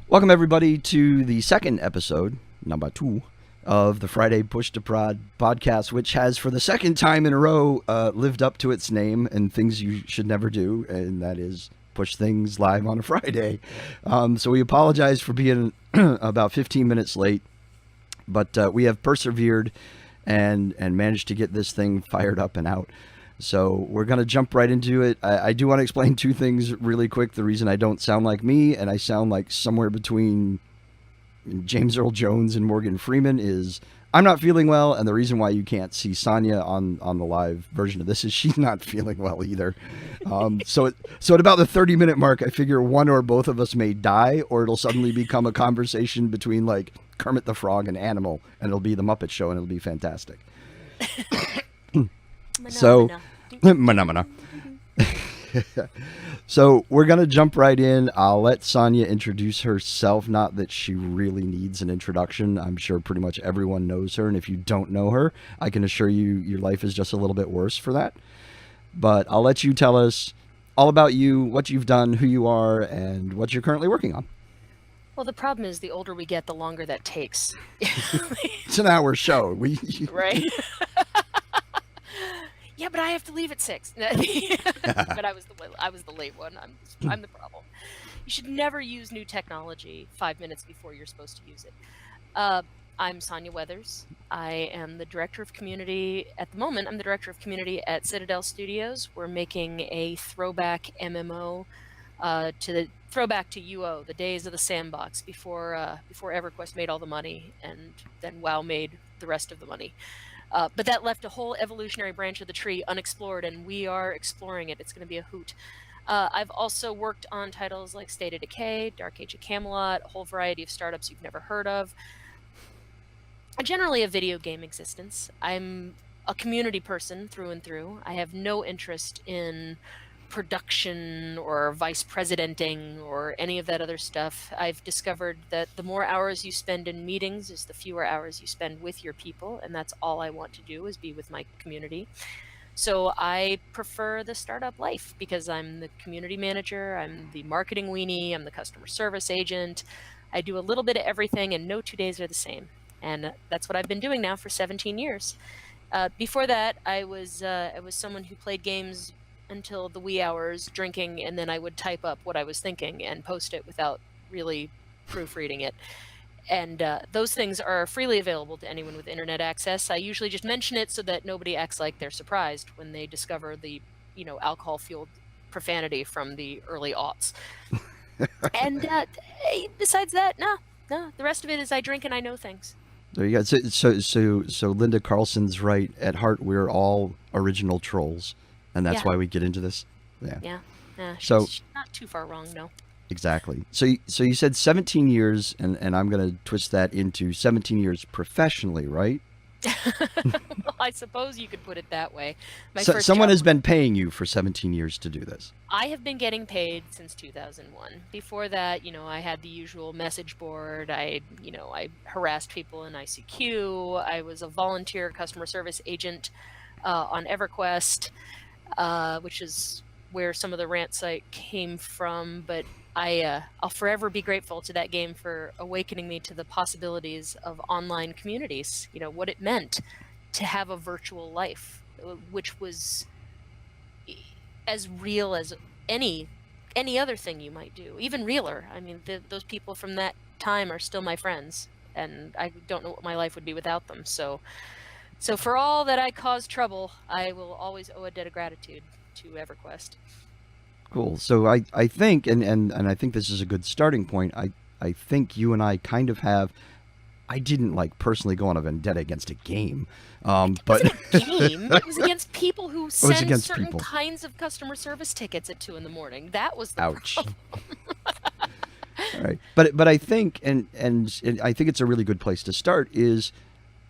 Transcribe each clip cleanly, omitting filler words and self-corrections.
Welcome, everybody, to the second episode, number 2, of the Friday Push to Prod podcast, which has, for the second time in a row, lived up to its name and things you should never do, and that is push things live on a Friday. So we apologize for being about 15 minutes late, but we have persevered and managed to get this thing fired up and out. So we're going to jump right into it. I do want to explain two things really quick. The reason I don't sound like me and I sound like somewhere between James Earl Jones and Morgan Freeman is I'm not feeling well. And the reason why you can't see Sanya on the live version of this is she's not feeling well either. So at about the 30-minute mark, I figure one or both of us may die, or it'll suddenly become a conversation between like Kermit the Frog and Animal, and it'll be the Muppet Show, and it'll be fantastic. So, so we're going to jump right in. I'll let Sanya introduce herself. Not that she really needs an introduction. I'm sure pretty much everyone knows her. And if you don't know her, I can assure you your life is just a little bit worse for that. But I'll let you tell us all about you, what you've done, who you are, and what you're currently working on. Well, the problem is the older we get, the longer that takes. It's an hour show. Right? Yeah, but I have to leave at 6. But I was the late one. I'm the problem. You should never use new technology 5 minutes before you're supposed to use it. I'm Sanya Weathers. I am the director of community at the moment. I'm the director of community at Citadel Studios. We're making a throwback MMO throwback to UO, the days of the sandbox before EverQuest made all the money and then WoW made the rest of the money. But that left a whole evolutionary branch of the tree unexplored, and we are exploring it. It's going to be a hoot. I've also worked on titles like State of Decay, Dark Age of Camelot, a whole variety of startups you've never heard of. Generally a video game existence. I'm a community person through and through. I have no interest in production or vice presidenting or any of that other stuff. I've discovered that the more hours you spend in meetings is the fewer hours you spend with your people, and that's all I want to do is be with my community. So I prefer the startup life because I'm the community manager, I'm the marketing weenie, I'm the customer service agent. I do a little bit of everything, and no 2 days are the same. And that's what I've been doing now for 17 years. Before that, I was someone who played games until the wee hours, drinking, and then I would type up what I was thinking and post it without really proofreading it. And those things are freely available to anyone with internet access. I usually just mention it so that nobody acts like they're surprised when they discover the, alcohol-fueled profanity from the early aughts. And besides that, no, the rest of it is I drink and I know things. There you go. So Linda Carlson's right. At heart, we're all original trolls. And that's why we get into this. Yeah. She's not too far wrong, no. Exactly. So you said 17 years, and I'm going to twist that into 17 years professionally, right? Well, I suppose you could put it that way. Someone has been paying you for 17 years to do this. I have been getting paid since 2001. Before that, I had the usual message board. I harassed people in ICQ. I was a volunteer customer service agent on EverQuest. Which is where some of the rant site came from, but I'll forever be grateful to that game for awakening me to the possibilities of online communities, what it meant to have a virtual life, which was as real as any other thing you might do, even realer. I mean, those people from that time are still my friends, and I don't know what my life would be without them, So for all that I caused trouble, I will always owe a debt of gratitude to EverQuest. Cool. So I think, and I think this is a good starting point, I think you and I kind of have, I didn't personally go on a vendetta against a game. But it wasn't a game. It was against people who send certain kinds of customer service tickets at 2 a.m. That was the problem. All right. But I think, and I think it's a really good place to start is,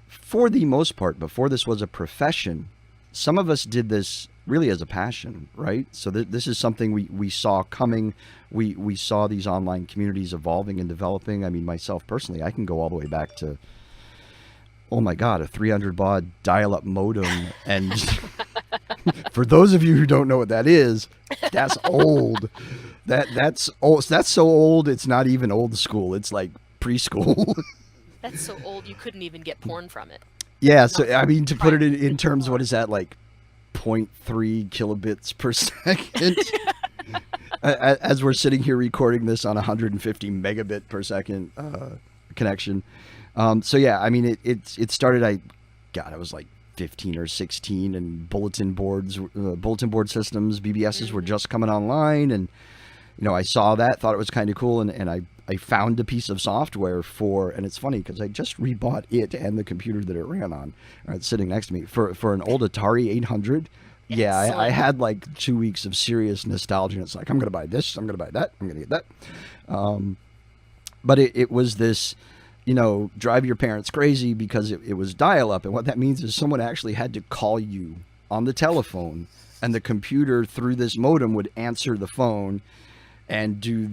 for the most part, before this was a profession, some of us did this really as a passion, right? So this is something we saw coming. We saw these online communities evolving and developing. I mean, myself personally, I can go all the way back to, oh my God, a 300 baud dial-up modem. And for those of you who don't know what that is, that's old. That's old. That's so old. It's not even old school. It's like preschool. That's so old you couldn't even get porn from it. Yeah. Not So I from mean, to put it in prior terms, what porn. is that, like 0.3 kilobits per second? As we're sitting here recording this on 150 megabit per second connection. So yeah, I mean, it started. I was like 15 or 16, and bulletin board systems, BBSs were Hmm. just coming online, and I saw that, thought it was kind of cool, and I found a piece of software for, and it's funny because I just rebought it and the computer that it ran on. It's sitting next to me for an old Atari 800. Yeah, I Excellent. had like 2 weeks of serious nostalgia, and it's like, I'm gonna buy this, I'm gonna buy that, I'm gonna get that. But it was this, drive your parents crazy because it was dial up. And what that means is someone actually had to call you on the telephone, and the computer through this modem would answer the phone and do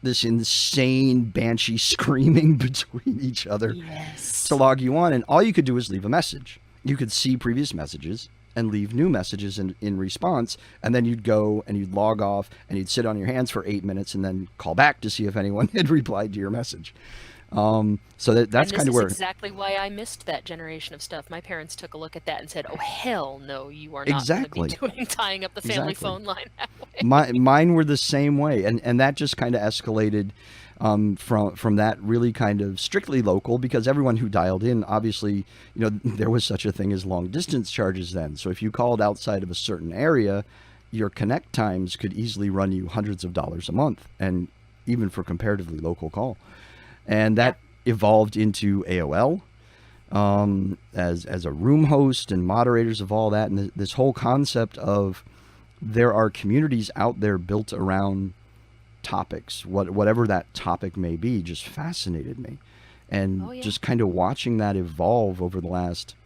this insane banshee screaming between each other to Yes. log you on. And all you could do was leave a message. You could see previous messages and leave new messages in response. And then you'd go and you'd log off and you'd sit on your hands for 8 minutes and then call back to see if anyone had replied to your message. So that's And this kind of is where. exactly why I missed that generation of stuff. My parents took a look at that and said, "Oh hell no, you are not going to be Exactly. doing tying up the family Exactly. phone line that way." Mine were the same way, and that just kind of escalated from that really kind of strictly local, because everyone who dialed in, obviously, there was such a thing as long distance charges then. So if you called outside of a certain area, your connect times could easily run you hundreds of dollars a month, and even for comparatively local call. And Yeah. that evolved into AOL, as a room host and moderators of all that, and this whole concept of there are communities out there built around topics, whatever that topic may be, just fascinated me, and Oh yeah. just kind of watching that evolve over the last,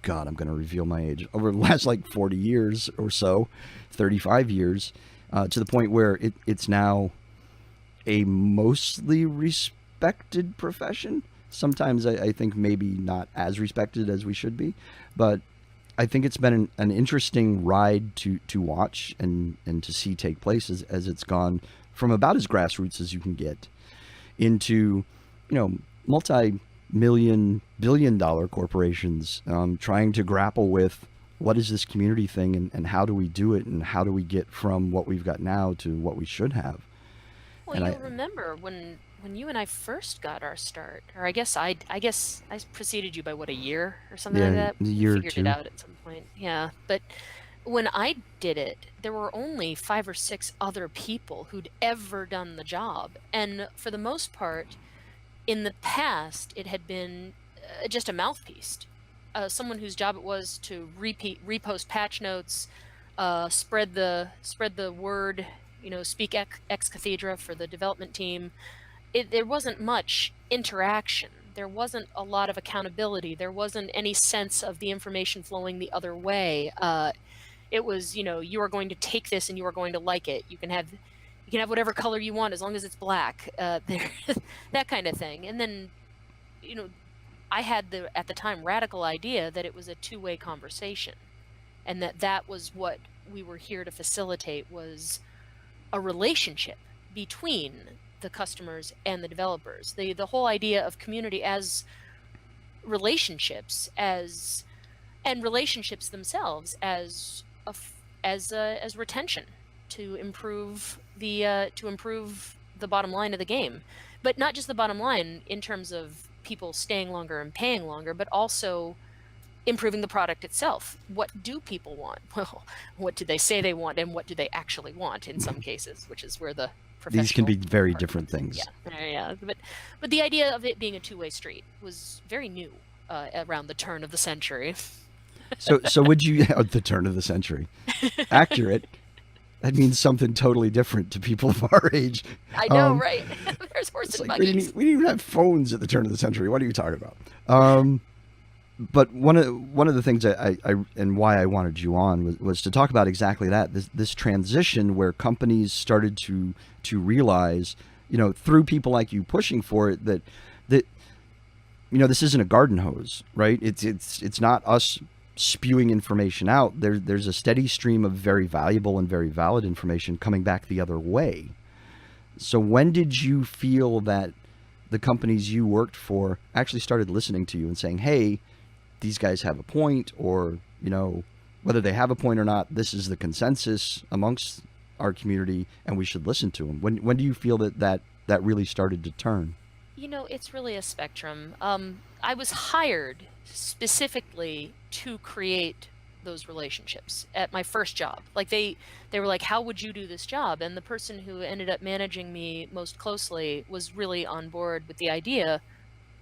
God, I'm going to reveal my age, over the last like 40 years or so, 35 years, to the point where it's now a mostly respected profession. Sometimes I think maybe not as respected as we should be, but I think it's been an interesting ride to watch and to see take place as it's gone from about as grassroots as you can get into, multi-million, billion-dollar corporations trying to grapple with what is this community thing, and how do we do it, and how do we get from what we've got now to what we should have. Well, And you'll remember when you and I first got our start, or I guess I preceded you by what, a year or something like yeah, that. a We year or figured it two. out at some point. Yeah, but when I did it, there were only 5 or 6 other people who'd ever done the job, and for the most part, in the past, it had been just a mouthpiece, someone whose job it was to repost patch notes, spread the word, speak ex cathedra for the development team. There wasn't much interaction. There wasn't a lot of accountability. There wasn't any sense of the information flowing the other way. It was, you are going to take this and you are going to like it. You can have whatever color you want as long as it's black. That kind of thing. And then, you know, I had the at the time radical idea that it was a two-way conversation, and that was what we were here to facilitate, was a relationship between the customers and the developers. The whole idea of community as relationships, and relationships themselves as retention, to improve the bottom line of the game, but not just the bottom line in terms of people staying longer and paying longer, but also improving the product itself. What do people want? Well, what do they say they want, and what do they actually want in some cases, which is where the These can professional be very part different comes in. things. Yeah. But the idea of it being a two-way street was very new, around the turn of the century. So would you at the turn of the century? Accurate. That means something totally different to people of our age. I know, Um, right? There's horse it's and like we buggies. didn't even have phones at the turn of the century. What are you talking about? But one of the things I and why I wanted you on was to talk about exactly that, this transition where companies started to realize, through people like you pushing for it, that this isn't a garden hose, right? It's not us spewing information out, there's a steady stream of very valuable and very valid information coming back the other way. So when did you feel that the companies you worked for actually started listening to you and saying, hey, these guys have a point, or, whether they have a point or not, this is the consensus amongst our community and we should listen to them? When do you feel that really started to turn? It's really a spectrum. I was hired specifically to create those relationships at my first job. Like they were like, how would you do this job? And the person who ended up managing me most closely was really on board with the idea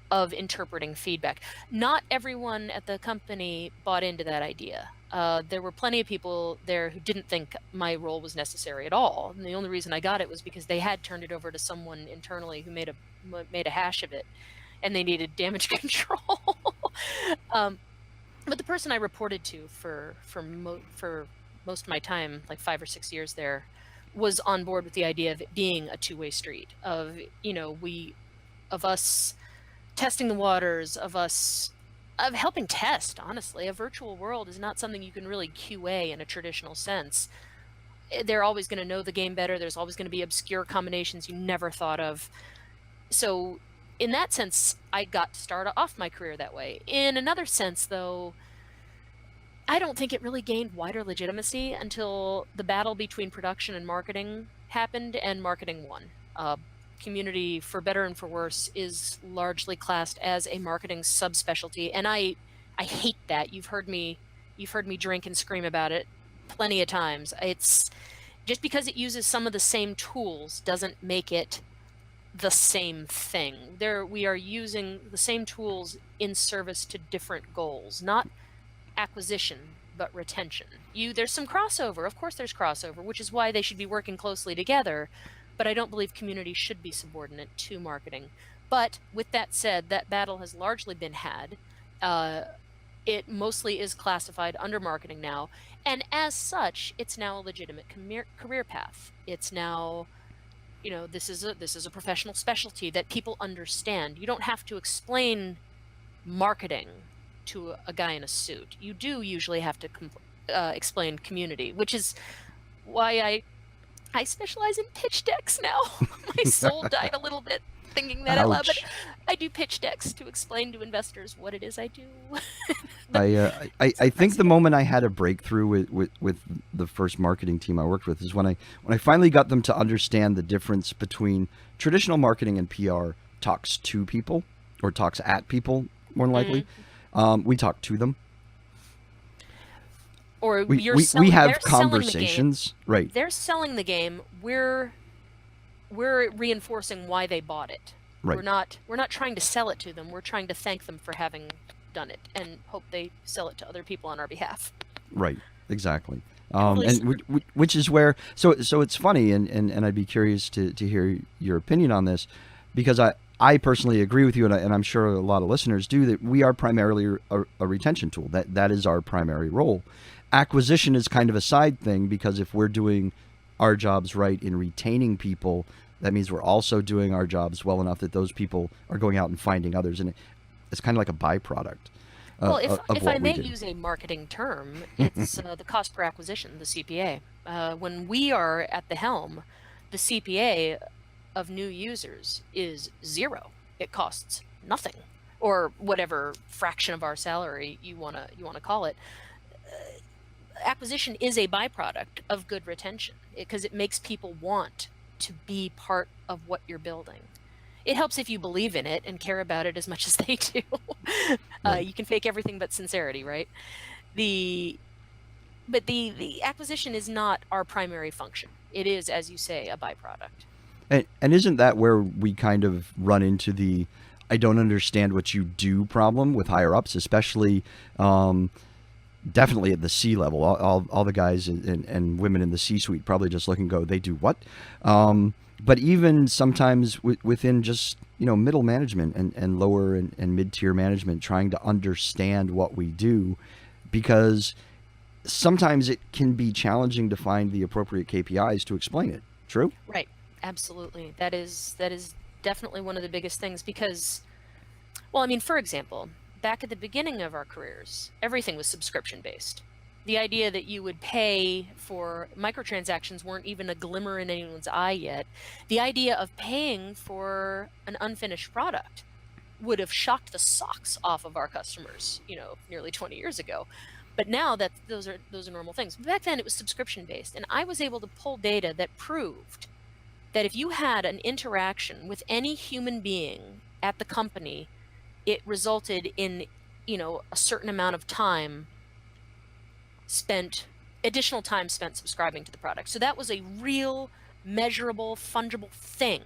of interpreting feedback. Not everyone at the company bought into that idea. There were plenty of people there who didn't think my role was necessary at all. And the only reason I got it was because they had turned it over to someone internally who made a hash of it, and they needed damage control. But the person I reported to for most of my time, like 5 or 6 years there, was on board with the idea of it being a two-way street. Of us testing the waters, of helping test. Honestly, a virtual world is not something you can really QA in a traditional sense. They're always going to know the game better. There's always going to be obscure combinations you never thought of. So in that sense, I got to start off my career that way. In another sense, though, I don't think it really gained wider legitimacy until the battle between production and marketing happened, and marketing won. Community, for better and for worse, is largely classed as a marketing subspecialty, and I hate that. You've heard me drink and scream about it plenty of times. It's just because it uses some of the same tools doesn't make it the same thing. We are using the same tools in service to different goals, not acquisition, but retention. There's some crossover. Of course there's crossover, which is why they should be working closely together. But I don't believe community should be subordinate to marketing. But with that said, that battle has largely been had. It mostly is classified under marketing now. And as such, it's now a legitimate career path. It's now, this is a professional specialty that people understand. You don't have to explain marketing to a guy in a suit. You do usually have to explain community, which is why I specialize in pitch decks now. My soul died a little bit thinking that out loud, but I do pitch decks to explain to investors what it is I do. I think the moment I had a breakthrough with the first marketing team I worked with is when I finally got them to understand the difference between traditional marketing and PR talks to people, or talks at people, more than likely. We talk to them. Or we have conversations, right? They're selling the game. We're reinforcing why they bought it. Right. We're not trying to sell it to them. We're trying to thank them for having done it and hope they sell it to other people on our behalf. Right. Exactly. And which is where so it's funny, and I'd be curious to hear your opinion on this, because I personally agree with you, and I'm sure a lot of listeners do, that we are primarily a retention tool. That is our primary role. Acquisition is kind of a side thing, because if we're doing our jobs right in retaining people, that means we're also doing our jobs well enough that those people are going out and finding others, and it's kind of like a byproduct. Well, if I may use a marketing term, it's the cost per acquisition, the CPA. When we are at the helm, the CPA of new users is zero. It costs nothing, or whatever fraction of our salary you want to call it. Acquisition is a byproduct of good retention, because it makes people want to be part of what you're building. It helps if you believe in it and care about it as much as they do. Right. You can fake everything but sincerity, right? But the acquisition is not our primary function. It is, as you say, a byproduct. And isn't that where we kind of run into the I don't understand what you do problem with higher ups, especially definitely at the C level? All the guys and women in the C-suite probably just look and go, they do what? But even sometimes within just middle management and lower and mid-tier management, trying to understand what we do, because sometimes it can be challenging to find the appropriate KPIs to explain it. True? Right. Absolutely. That is definitely one of the biggest things, because, well, I mean, for example, back at the beginning of our careers, everything was subscription based. The idea that you would pay for microtransactions weren't even a glimmer in anyone's eye yet. The idea of paying for an unfinished product would have shocked the socks off of our customers, nearly 20 years ago. But now that those are normal things. Back then it was subscription based, and I was able to pull data that proved that if you had an interaction with any human being at the company, it resulted in, a certain amount of additional time spent subscribing to the product. So that was a real, measurable, fungible thing.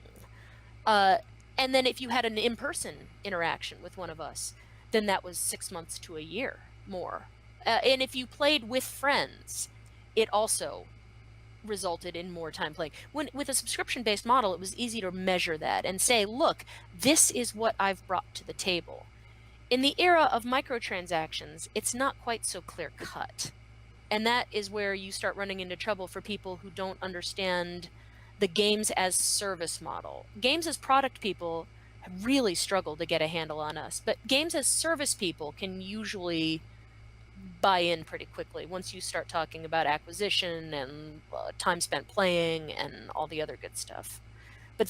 And then if you had an in-person interaction with one of us, then that was 6 months to a year more. And if you played with friends, it also resulted in more time playing. With a subscription-based model, it was easy to measure that and say, look, this is what I've brought to the table. In the era of microtransactions, it's not quite so clear-cut. And that is where you start running into trouble for people who don't understand the games as service model. Games as product people really struggle to get a handle on us, but games as service people can usually buy in pretty quickly once you start talking about acquisition and time spent playing and all the other good stuff. But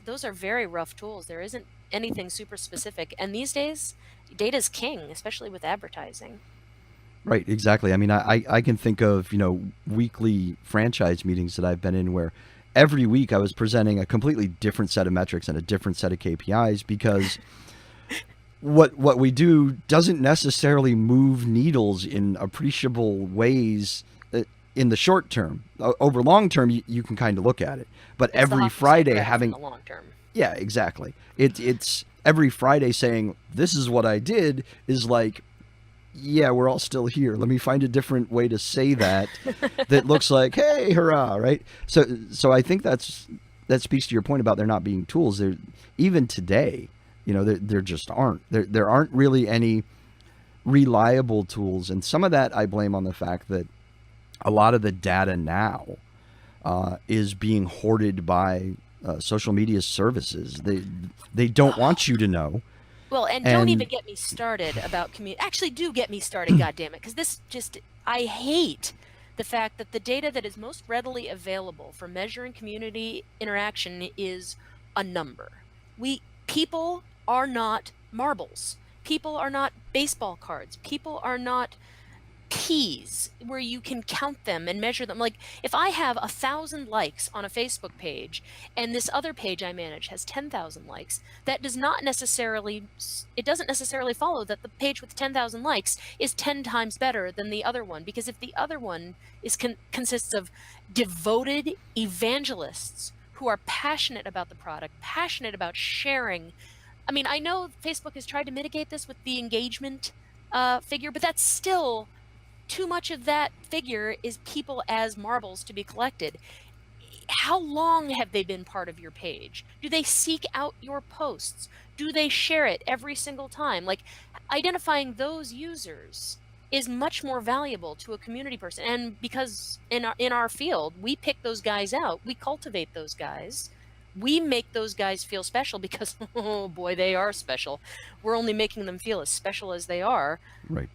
those are very rough tools. There isn't anything super specific. And these days, data is king, especially with advertising. Right, exactly. I mean, I can think of, weekly franchise meetings that I've been in where every week I was presenting a completely different set of metrics and a different set of KPIs because what we do doesn't necessarily move needles in appreciable ways in the short term. Over long term, you can kind of look at it. But It's every Friday having... the long term. Yeah, exactly. It's every Friday saying, this is what I did is like, yeah, we're all still here. Let me find a different way to say that looks like, hey, hurrah, right? So I think that speaks to your point about there not being tools. There, even today, there just aren't. There aren't really any reliable tools, and some of that I blame on the fact that a lot of the data now is being hoarded by social media services. They don't want you to know. Well, and don't even get me started about community. Actually, do get me started, goddammit, because I hate the fact that the data that is most readily available for measuring community interaction is a number. People are not marbles. People are not baseball cards. People are not peas where you can count them and measure them. Like if I have 1,000 likes on a Facebook page and this other page I manage has 10,000 likes, it doesn't necessarily follow that the page with 10,000 likes is 10 times better than the other one, because if the other one consists of devoted evangelists who are passionate about the product, passionate about sharing. I mean, I know Facebook has tried to mitigate this with the engagement figure, but that's still too much of that figure is people as marbles to be collected. How long have they been part of your page? Do they seek out your posts? Do they share it every single time? Like, identifying those users is much more valuable to a community person. And because in our field, we pick those guys out, we cultivate those guys, we make those guys feel special because, oh boy, they are special. We're only making them feel as special as they are. Right.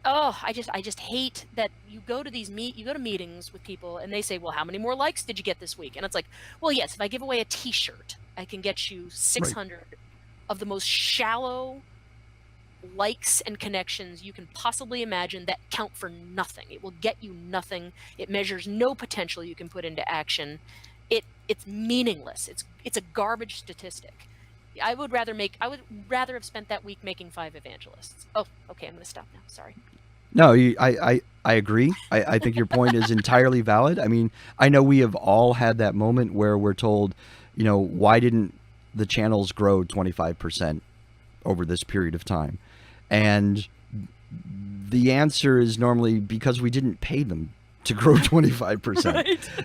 I just hate that you go to meetings with people and they say, well, how many more likes did you get this week? And it's like, well, yes, if I give away a t-shirt, I can get you 600 of the most shallow likes and connections you can possibly imagine that count for nothing. It will get you nothing. It measures no potential you can put into action. It's meaningless. It's a garbage statistic. I would rather have spent that week making 5 evangelists. Oh, okay, I'm going to stop now. Sorry. No, I agree. I think your point is entirely valid. I mean, I know we have all had that moment where we're told, why didn't the channels grow 25% over this period of time? And the answer is normally because we didn't pay them to grow 25%.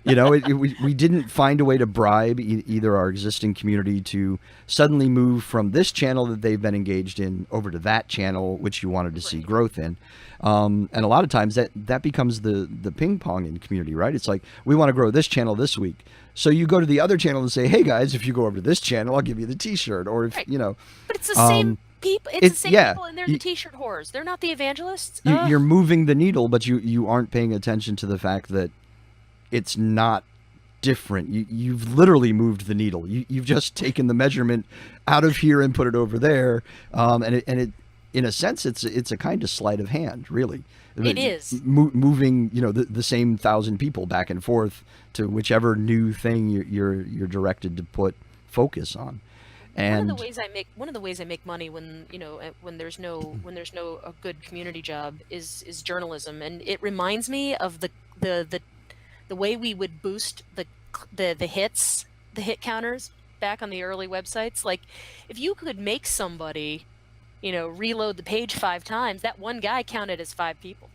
Right. We didn't find a way to bribe either our existing community to suddenly move from this channel that they've been engaged in over to that channel, which you wanted to see growth in. And a lot of times that becomes the ping pong in community, right? It's like, we want to grow this channel this week. So you go to the other channel and say, hey guys, if you go over to this channel, I'll give you the t-shirt. Or if, But it's the same. People, it's the same yeah. people, and they're the t-shirt whores. They're not the evangelists. You're moving the needle, but you aren't paying attention to the fact that it's not different. You've literally moved the needle. You've just taken the measurement out of here and put it over there, and it in a sense it's a kind of sleight of hand, really. It is moving, the same 1,000 people back and forth to whichever new thing you're directed to put focus on. And one of the ways I make money when there's no a good community job is journalism, and it reminds me of the way we would boost the hit counters back on the early websites. Like, if you could make somebody reload the page 5 times, that one guy counted as 5 people.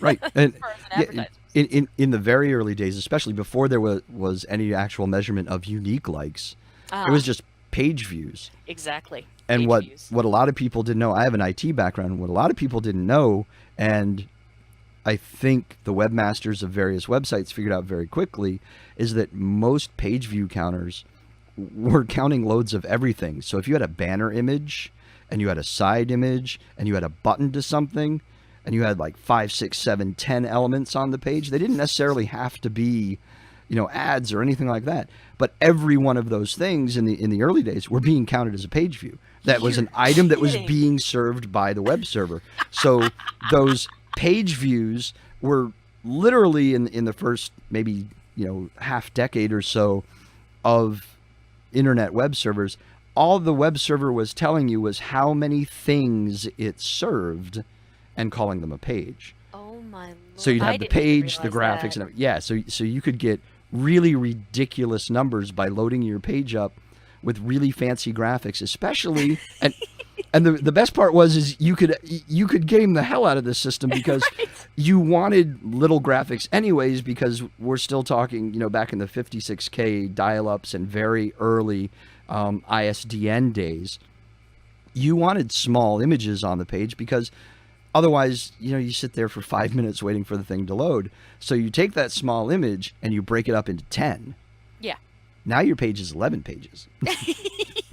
Right. And yeah, in the very early days, especially before there was any actual measurement of unique likes, it was just page views. Exactly. And page what a lot of people didn't know, I have an IT background, what a lot of people didn't know, and I think the webmasters of various websites figured out very quickly, is that most page view counters were counting loads of everything. So if you had a banner image and you had a side image and you had a button to something and you had like 5, 6, 7, 10 elements on the page, they didn't necessarily have to be ads or anything like that. But every one of those things in the early days were being counted as a page view. That was an item that was being served by the web server. So those page views were literally in the first maybe half decade or so of internet web servers, all the web server was telling you was how many things it served and calling them a page. Oh my Lord. So you'd have the page, the graphics, and everything. Yeah, so you could get really ridiculous numbers by loading your page up with really fancy graphics, especially and the best part is you could game the hell out of this system because right. You wanted little graphics anyways, because we're still talking back in the 56K dial-ups and very early ISDN days. You wanted small images on the page because otherwise, you sit there for 5 minutes waiting for the thing to load. So you take that small image and you break it up into 10. Yeah. Now your page is 11 pages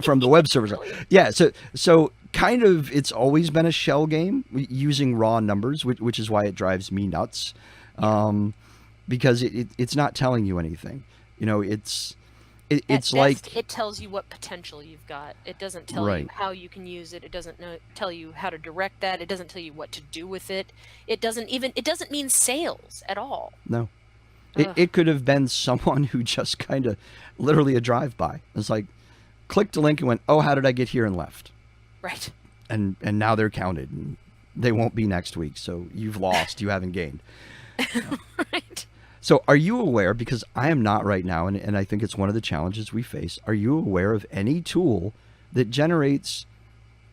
from the web server. Yeah. So kind of, it's always been a shell game using raw numbers, which is why it drives me nuts. Because it's not telling you anything. It's like it tells you what potential you've got. It doesn't tell you how you can use it. It doesn't tell you how to direct that. It doesn't tell you what to do with it. It doesn't mean sales at all. No. It could have been someone who just kind of literally a drive-by. It's like, clicked a link and went, oh, how did I get here, and left. Right. And now they're counted, and they won't be next week. So you've lost. You haven't gained. Right. So are you aware, because I am not right now, and I think it's one of the challenges we face, are you aware of any tool that generates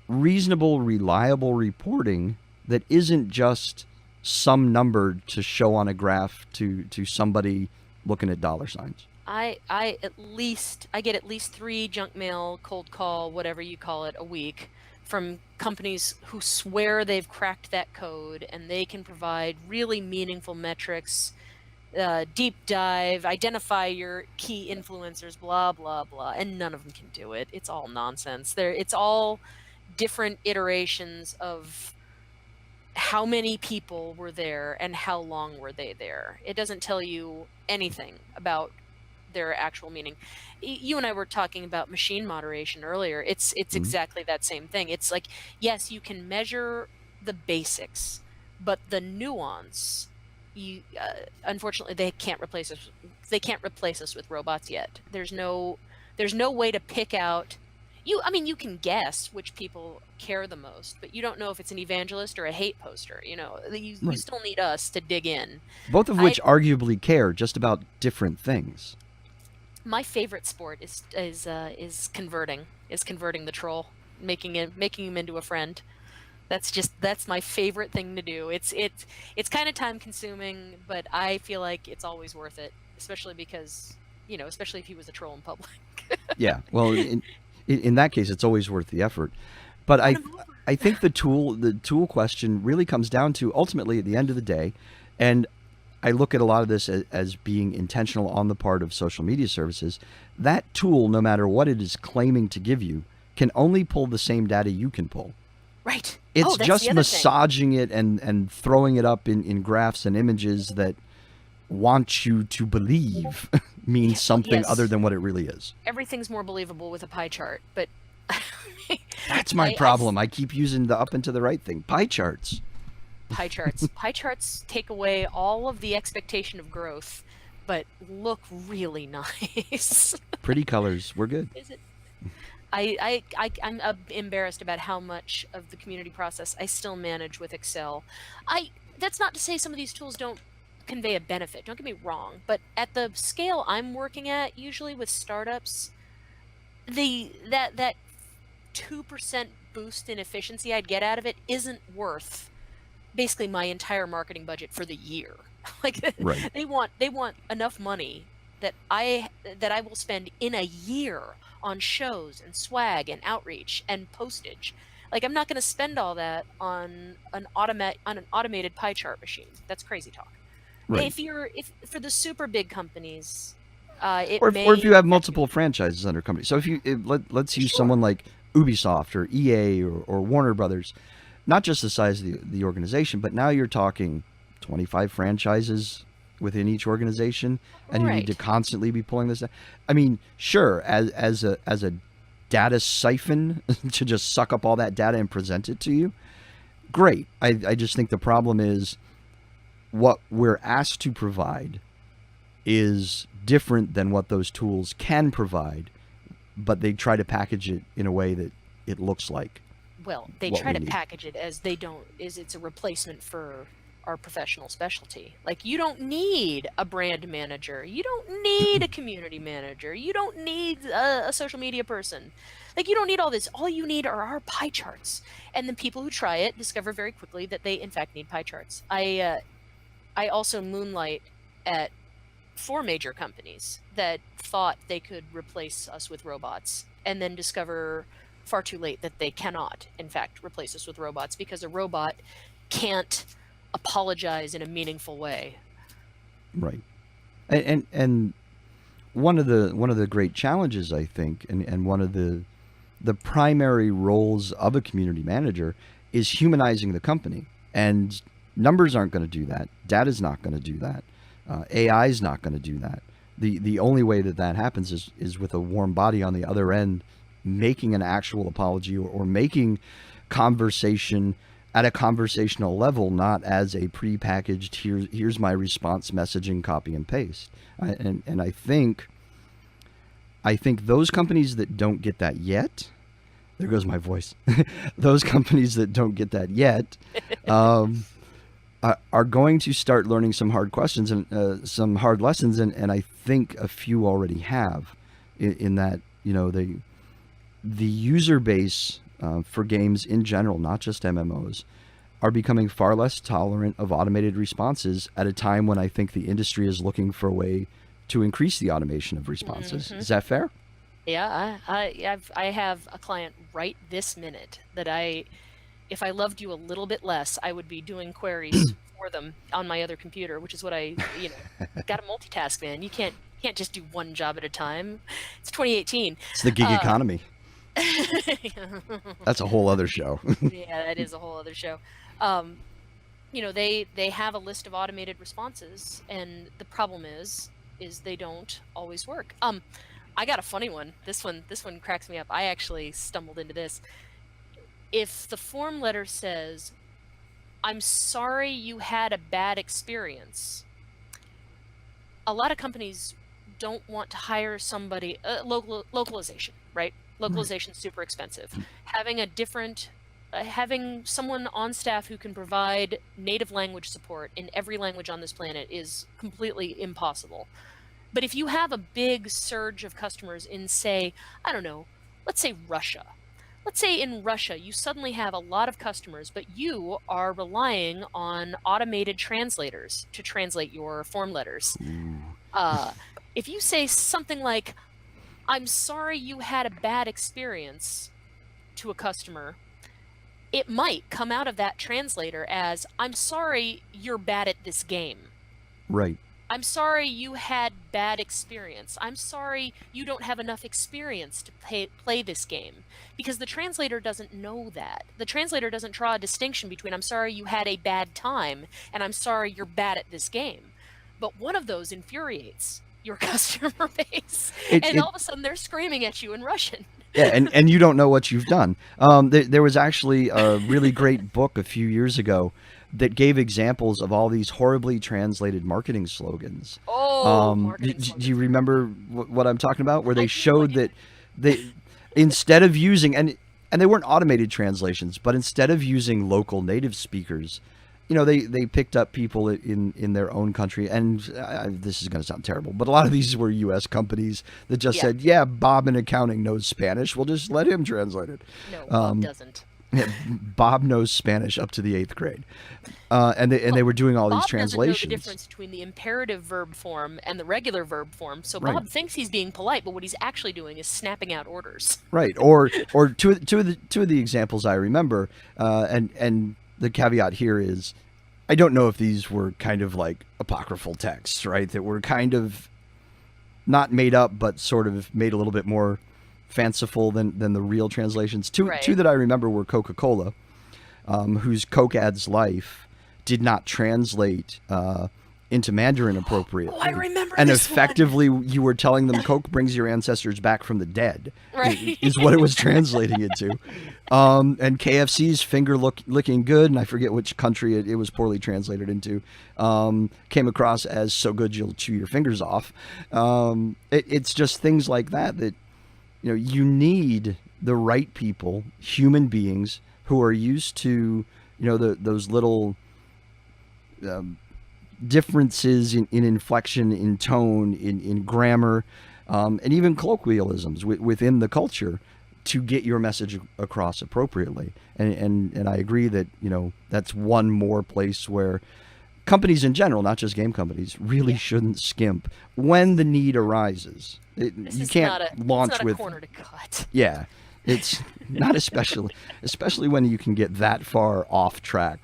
reasonable, reliable reporting that isn't just some number to show on a graph to somebody looking at dollar signs? I get at least 3 junk mail, cold call, whatever you call it, a week from companies who swear they've cracked that code and they can provide really meaningful metrics, deep dive, identify your key influencers, blah, blah, blah, and none of them can do it. It's all nonsense. It's all different iterations of how many people were there and how long were they there. It doesn't tell you anything about their actual meaning. You and I were talking about machine moderation earlier. It's exactly that same thing. It's like, yes, you can measure the basics, but the nuance, unfortunately, they can't replace us. They can't replace us with robots yet. There's no way to pick out. You can guess which people care the most, but you don't know if it's an evangelist or a hate poster. You still need us to dig in. Both of which arguably care just about different things. My favorite sport is converting the troll, making him into a friend. That's my favorite thing to do. It's kind of time consuming, but I feel like it's always worth it, especially because especially if he was a troll in public. Yeah, well, in that case, it's always worth the effort. But I think the tool question really comes down to, ultimately at the end of the day, and I look at a lot of this as being intentional on the part of social media services, that tool, no matter what it is claiming to give you, can only pull the same data you can pull. Right. It's that's just the other thing. massaging it and throwing it up in graphs and images that want you to believe means something Yes. other than what it really is. Everything's more believable with a pie chart, but That's my I problem. I keep using the up and to the right thing. Pie charts. pie charts. Pie charts take away all of the expectation of growth, but look really nice. Pretty colors. We're good. Is it? I'm embarrassed about how much of the community process I still manage with Excel. That's not to say some of these tools don't convey a benefit. Don't get me wrong, but at the scale I'm working at, usually with startups, that 2% boost in efficiency I'd get out of it isn't worth basically my entire marketing budget for the year. Like Right. they want enough money that I will spend in a year on shows and swag and outreach and postage. Like I'm not going to spend all that on an automated pie chart machine. That's crazy talk. Right. If for the super big companies, Or if you have multiple franchises under company. So let's use someone like Ubisoft or EA or Warner Brothers, not just the size of the organization, but now you're talking 25 franchises within each organization, and you need to constantly be pulling this. I mean, sure, as a data siphon to just suck up all that data and present it to you, great. I just think the problem is what we're asked to provide is different than what those tools can provide, but they try to package it in a way that it looks like. Well, they try to package it as it's a replacement for our professional specialty. Like you don't need a brand manager. You don't need a community manager. You don't need a social media person. Like you don't need all this. All you need are our pie charts. And the people who try it discover very quickly that they in fact need pie charts. I also moonlight at 4 major companies that thought they could replace us with robots and then discover far too late that they cannot, in fact, replace us with robots because a robot can't apologize in a meaningful way. Right. And one of the great challenges, I think, and one of the primary roles of a community manager is humanizing the company. And numbers aren't going to do that. Data's not going to do that. AI is not going to do that. The only way that happens is with a warm body on the other end, making an actual apology or making conversation at a conversational level, not as a prepackaged here's my response messaging, copy and paste. And I think those companies that don't get that yet, there goes my voice. Those companies that don't get that yet are going to start learning some hard questions and some hard lessons, and I think a few already have. In that, the user base for games in general, not just MMOs, are becoming far less tolerant of automated responses at a time when I think the industry is looking for a way to increase the automation of responses. Mm-hmm. Is that fair? Yeah, I have a client right this minute that if I loved you a little bit less, I would be doing queries for them on my other computer, which is what got to multitask, man. You can't just do one job at a time. It's 2018. It's the gig economy. That's a whole other show. Yeah, that is a whole other show. They have a list of automated responses, and the problem is they don't always work. I got a funny one. This one cracks me up. I actually stumbled into this. If the form letter says, "I'm sorry you had a bad experience," a lot of companies don't want to hire somebody. Localization, right? Localization is super expensive. Having someone on staff who can provide native language support in every language on this planet is completely impossible. But if you have a big surge of customers in, say, I don't know, let's say Russia. Let's say in Russia, you suddenly have a lot of customers, but you are relying on automated translators to translate your form letters. If you say something like, "I'm sorry you had a bad experience," to a customer, it might come out of that translator as, "I'm sorry you're bad at this game." Right. I'm sorry you had bad experience. I'm sorry you don't have enough experience to play this game. Because the translator doesn't know that. The translator doesn't draw a distinction between I'm sorry you had a bad time and I'm sorry you're bad at this game. But one of those infuriates your customer base. It, And it all of a sudden they're screaming at you in Russian. Yeah, and you don't know what you've done. There was actually a really great book a few years ago that gave examples of all these horribly translated marketing slogans. Oh, marketing Do you slogans. remember what I'm talking about? Where I they do, I showed do. that they, instead of using, and they weren't automated translations, but instead of using local native speakers, they picked up people in their own country, and this is going to sound terrible, but a lot of these were U.S. companies that just Yeah. said, "Yeah, Bob in accounting knows Spanish. We'll just let him translate it." No, Bob doesn't. Yeah, Bob knows Spanish up to the 8th grade, and they were doing all these Bob doesn't know the translations. difference between the imperative verb form and the regular verb form, so Right. Bob thinks he's being polite, but what he's actually doing is snapping out orders. Right, or two of the examples I remember, and the caveat here is, I don't know if these were kind of like apocryphal texts, right? That were kind of not made up, but sort of made a little bit more fanciful than the real translations. Two Right. that I remember were Coca-Cola, whose Coke Adds Life did not translate into Mandarin appropriately. Oh, I remember And this one. effectively, you were telling them Coke brings your ancestors back from the dead, Right. is what it was translating it to. And KFC's finger licking good, and I forget which country it was poorly translated into, came across as so good you'll chew your fingers off. It's just things like that you need the right people, human beings who are used to those little differences in inflection, in tone, in grammar, and even colloquialisms within the culture to get your message across appropriately. And I agree that that's one more place where companies in general, not just game companies, really shouldn't skimp when the need arises. This You is can't not a, launch it's not a with corner to cut. yeah. It's not especially when you can get that far off track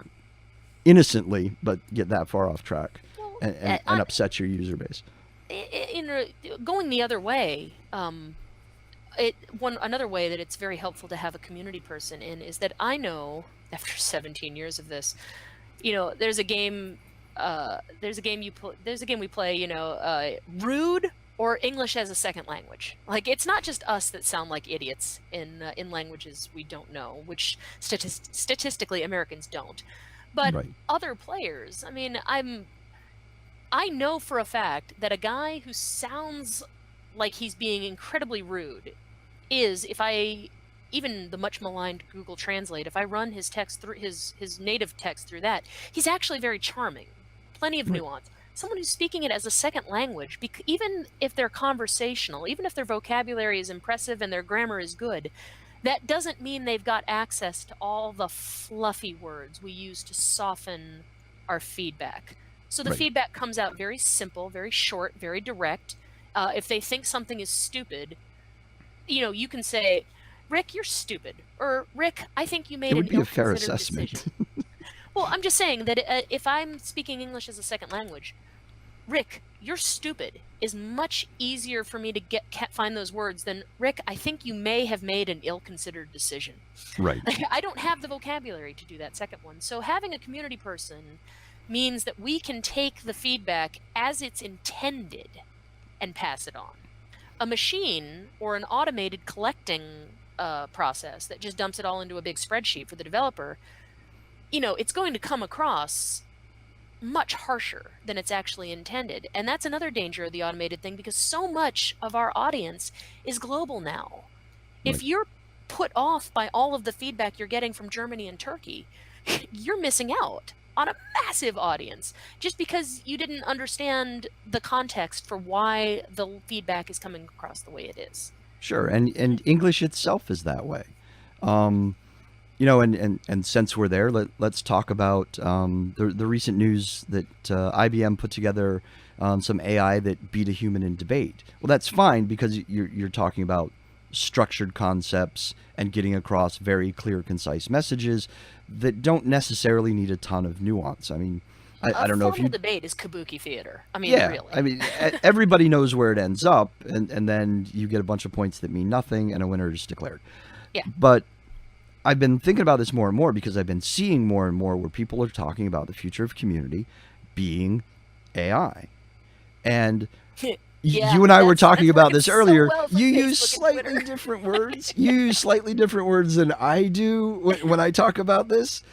innocently, but get that far off track Well, and upset your user base. going the other way, another way that it's very helpful to have a community person in is that I know after 17 years of this, there's a game we play, Rude or English as a second language. Like, it's not just us that sound like idiots in languages we don't know, which statistically Americans don't, but Right. other players. I mean, I know for a fact that a guy who sounds like he's being incredibly rude is, if I even the much maligned Google Translate, if I run his text through his native text through that, he's actually very charming. Plenty of nuance. Someone who's speaking it as a second language, even if they're conversational, even if their vocabulary is impressive and their grammar is good, that doesn't mean they've got access to all the fluffy words we use to soften our feedback. So the Right. feedback comes out very simple, very short, very direct. If they think something is stupid, you can say, "Rick, you're stupid," or "Rick, I think you made It would an be a fair ill-considered assessment. decision." Well, I'm just saying that if I'm speaking English as a second language, "Rick, you're stupid," is much easier for me to find those words than, "Rick, I think you may have made an ill-considered decision." Right. Like, I don't have the vocabulary to do that second one. So having a community person means that we can take the feedback as it's intended and pass it on. A machine or an automated collecting process that just dumps it all into a big spreadsheet for the developer, it's going to come across much harsher than it's actually intended. And that's another danger of the automated thing, because so much of our audience is global now. If Right. you're put off by all of the feedback you're getting from Germany and Turkey, you're missing out on a massive audience just because you didn't understand the context for why the feedback is coming across the way it is. Sure, and English itself is that way. And since we're there, let's talk about the recent news that IBM put together some AI that beat a human in debate. Well, that's fine because you're talking about structured concepts and getting across very clear, concise messages that don't necessarily need a ton of nuance. I mean, I don't know if formal you. debate is kabuki theater. I mean, Yeah, really. I mean, everybody knows where it ends up, and then you get a bunch of points that mean nothing, and a winner is declared. Yeah. But I've been thinking about this more and more because I've been seeing more and more where people are talking about the future of community being AI. And Yeah, you and I were talking that's about working this so earlier. well for You use Facebook and slightly Twitter. different words. You use slightly different words than I do when I talk about this.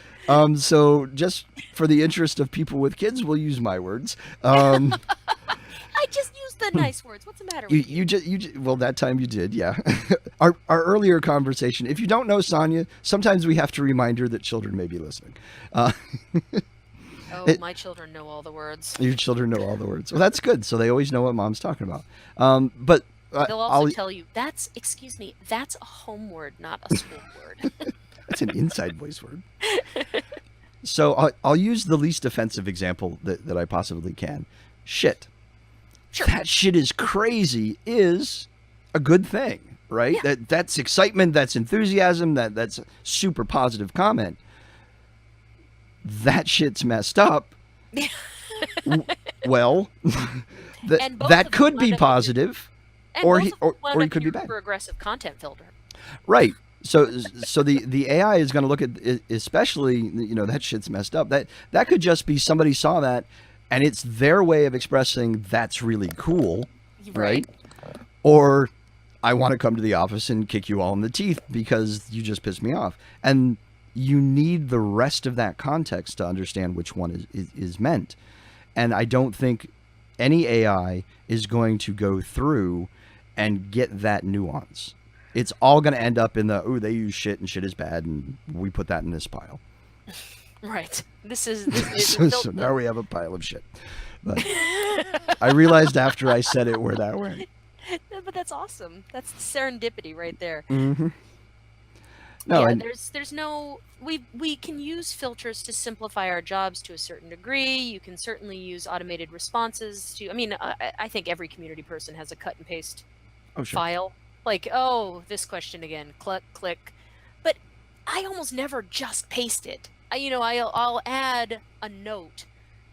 So just for the interest of people with kids, we'll use my words. I just used the nice words. What's the matter with you? Well, that time you did, yeah. Our earlier conversation. If you don't know Sanya, sometimes we have to remind her that children may be listening. Uh, Oh, my children know all the words. your children know all the words. Well, that's good. So they always know what mom's talking about. But They'll also tell you, excuse me, that's a home word, not a school word. that's an inside voice word. So I'll use the least offensive example that I possibly can. Shit. Sure. That shit is crazy is a good thing, right? Yeah. That's excitement, that's enthusiasm, that's super positive comment. That shit's messed up. Well, that could be positive, or he could be bad. Super aggressive content filter. Right. So the AI is going to look at, especially, that shit's messed up. That could just be somebody saw that, and it's their way of expressing that's really cool, right? Or I want to come to the office and kick you all in the teeth because you just pissed me off. And you need the rest of that context to understand which one is meant. And I don't think any AI is going to go through and get that nuance. It's all going to end up in they use shit and shit is bad and we put that in this pile. Right. This is so now we have a pile of shit. But I realized after I said it where that went. No, but that's awesome. That's serendipity right there. Mm-hmm. No, yeah, there's no we can use filters to simplify our jobs to a certain degree. You can certainly use automated responses to. I mean, I think every community person has a cut and paste file. Like, this question again, click. But I almost never just paste it. I'll add a note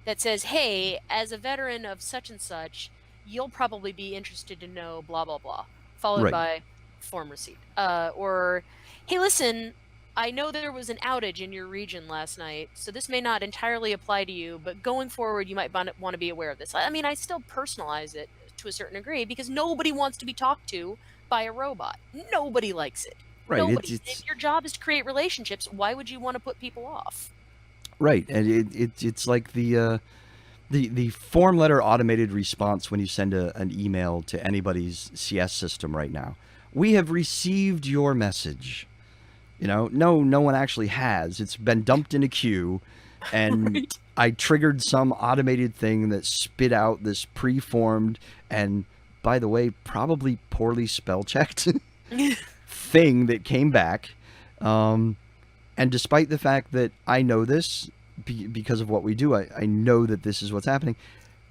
that says, "Hey, as a veteran of such and such, you'll probably be interested to know blah blah blah," followed by form receipt. Or, "Hey, listen, I know there was an outage in your region last night, so this may not entirely apply to you, but going forward, you might want to be aware of this." I mean, I still personalize it to a certain degree because nobody wants to be talked to by a robot. Nobody likes it. Right. Nobody. If your job is to create relationships, why would you want to put people off? Right. And it's like the form letter automated response when you send an email to anybody's CS system right now. We have received your message. No one actually has. It's been dumped in a queue, and right. I triggered some automated thing that spit out this preformed and, by the way, probably poorly spell checked thing that came back. And despite the fact that I know this because of what we do, I know that this is what's happening.